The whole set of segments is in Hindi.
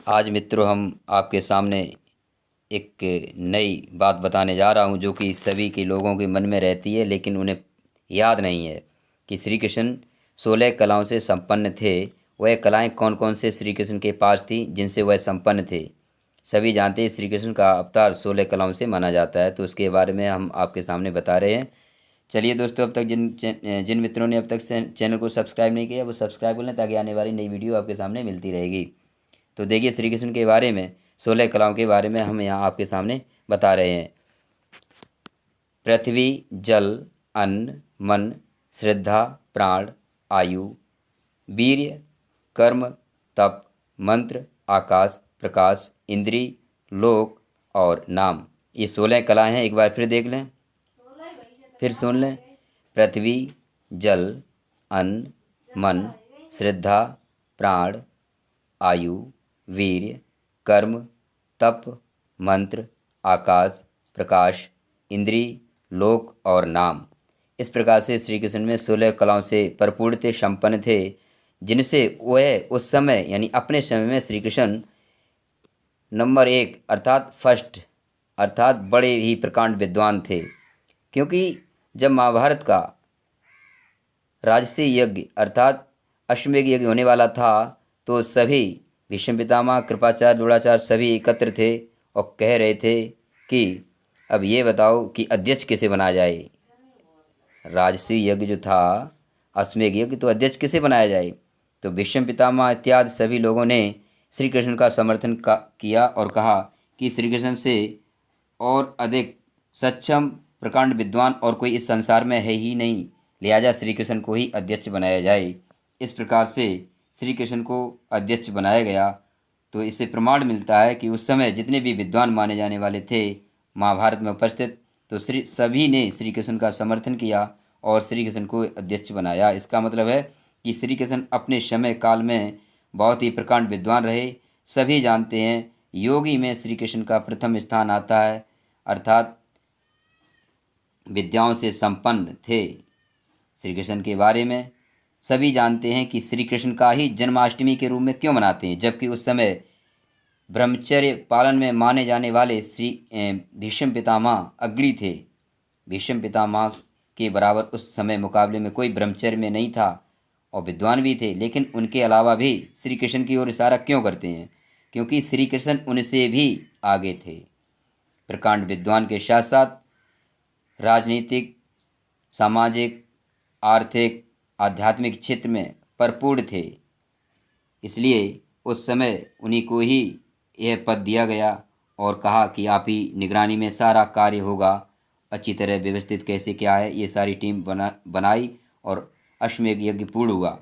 आज मित्रों हम आपके सामने एक नई बात बताने जा रहा हूँ जो कि सभी के लोगों के मन में रहती है, लेकिन उन्हें याद नहीं है कि श्री कृष्ण 16 कलाओं से संपन्न थे। वह कलाएं कौन कौन से श्री कृष्ण के पास थी जिनसे वह संपन्न थे। सभी जानते हैं श्री कृष्ण का अवतार 16 कलाओं से माना जाता है, तो उसके बारे में हम आपके सामने बता रहे हैं। चलिए दोस्तों, अब तक जिन मित्रों ने अब तक चैनल को सब्सक्राइब नहीं किया वो सब्सक्राइब कर लें, ताकि आने वाली नई वीडियो आपके सामने मिलती रहेगी। तो देखिए, श्री कृष्ण के बारे में 16 कलाओं के बारे में हम यहाँ आपके सामने बता रहे हैं। पृथ्वी, जल, अन्न, मन, श्रद्धा, प्राण, आयु, वीर्य, कर्म, तप, मंत्र, आकाश, प्रकाश, इंद्री, लोक और नाम। ये 16 कलाएं हैं। एक बार फिर देख लें, फिर सुन लें। पृथ्वी, जल, अन्न, मन, श्रद्धा, प्राण, आयु, वीर्य, कर्म, तप, मंत्र, आकाश, प्रकाश, इंद्री, लोक और नाम। इस प्रकार से श्री कृष्ण में 16 कलाओं से परिपूर्ण थे, संपन्न थे, जिनसे वह उस समय यानी अपने समय में श्री कृष्ण नंबर 1 अर्थात फर्स्ट अर्थात बड़े ही प्रकांड विद्वान थे। क्योंकि जब महाभारत का राजसी यज्ञ अर्थात अश्वमेध यज्ञ होने वाला था, तो सभी भीष्म पितामह, कृपाचार्य, द्रोणाचार्य सभी एकत्र थे और कह रहे थे कि अब ये बताओ कि अध्यक्ष किसे बनाया जाए। राजसी यज्ञ जो था, अश्वमेध यज्ञ, तो अध्यक्ष किसे बनाया जाए। तो भीष्म पितामह इत्यादि सभी लोगों ने श्री कृष्ण का समर्थन किया और कहा कि श्री कृष्ण से और अधिक सक्षम प्रकांड विद्वान और कोई इस संसार में है ही नहीं, लिहाजा श्री कृष्ण को ही अध्यक्ष बनाया जाए। इस प्रकार से श्री कृष्ण को अध्यक्ष बनाया गया। तो इससे प्रमाण मिलता है कि उस समय जितने भी विद्वान माने जाने वाले थे महाभारत में उपस्थित, तो सभी ने श्री कृष्ण का समर्थन किया और श्री कृष्ण को अध्यक्ष बनाया। इसका मतलब है कि श्री कृष्ण अपने समय काल में बहुत ही प्रकांड विद्वान रहे। सभी जानते हैं योगी में श्री कृष्ण का प्रथम स्थान आता है, अर्थात विद्याओं से संपन्न थे। श्री कृष्ण के बारे में सभी जानते हैं कि श्री कृष्ण का ही जन्माष्टमी के रूप में क्यों मनाते हैं, जबकि उस समय ब्रह्मचर्य पालन में माने जाने वाले श्री भीष्म पितामह अग्रणी थे। भीष्म पितामह के बराबर उस समय मुकाबले में कोई ब्रह्मचर्य में नहीं था और विद्वान भी थे, लेकिन उनके अलावा भी श्री कृष्ण की ओर इशारा क्यों करते हैं, क्योंकि श्री कृष्ण उनसे भी आगे थे। प्रकांड विद्वान के साथ साथ राजनीतिक, सामाजिक, आर्थिक, आध्यात्मिक क्षेत्र में परिपूर्ण थे। इसलिए उस समय उन्हीं को ही यह पद दिया गया और कहा कि आप ही निगरानी में सारा कार्य होगा, अच्छी तरह व्यवस्थित कैसे क्या है, ये सारी टीम बनाई और अश्वमेध यज्ञ पूर्ण हुआ।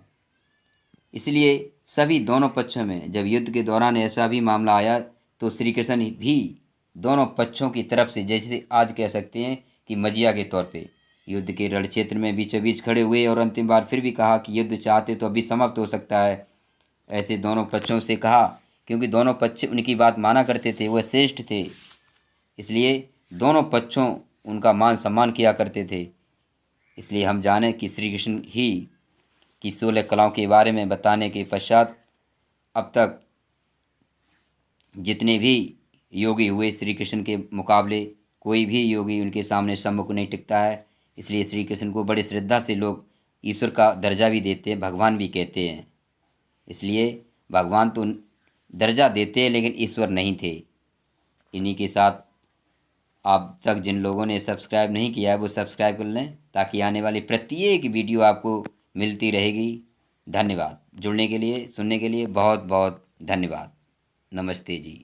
इसलिए सभी दोनों पक्षों में जब युद्ध के दौरान ऐसा भी मामला आया, तो श्री कृष्ण भी दोनों पक्षों की तरफ से, जैसे आज कह सकते हैं कि मजिया के तौर पे, युद्ध के रण क्षेत्र में बीचों बीच खड़े हुए और अंतिम बार फिर भी कहा कि युद्ध चाहते तो अभी समाप्त हो सकता है। ऐसे दोनों पक्षों से कहा, क्योंकि दोनों पक्ष उनकी बात माना करते थे, वह श्रेष्ठ थे, इसलिए दोनों पक्षों उनका मान सम्मान किया करते थे। इसलिए हम जाने कि श्री कृष्ण ही की 16 कलाओं के बारे में बताने के पश्चात अब तक जितने भी योगी हुए श्री कृष्ण के मुकाबले कोई भी योगी उनके सामने सम्मुख नहीं टिकता है। इसलिए श्री कृष्ण को बड़ी श्रद्धा से लोग ईश्वर का दर्जा भी देते हैं, भगवान भी कहते हैं। इसलिए भगवान तो दर्जा देते हैं लेकिन ईश्वर नहीं थे। इन्हीं के साथ आप तक जिन लोगों ने सब्सक्राइब नहीं किया है वो सब्सक्राइब कर लें, ताकि आने वाली प्रत्येक वीडियो आपको मिलती रहेगी। धन्यवाद। जुड़ने के लिए, सुनने के लिए बहुत बहुत धन्यवाद। नमस्ते जी।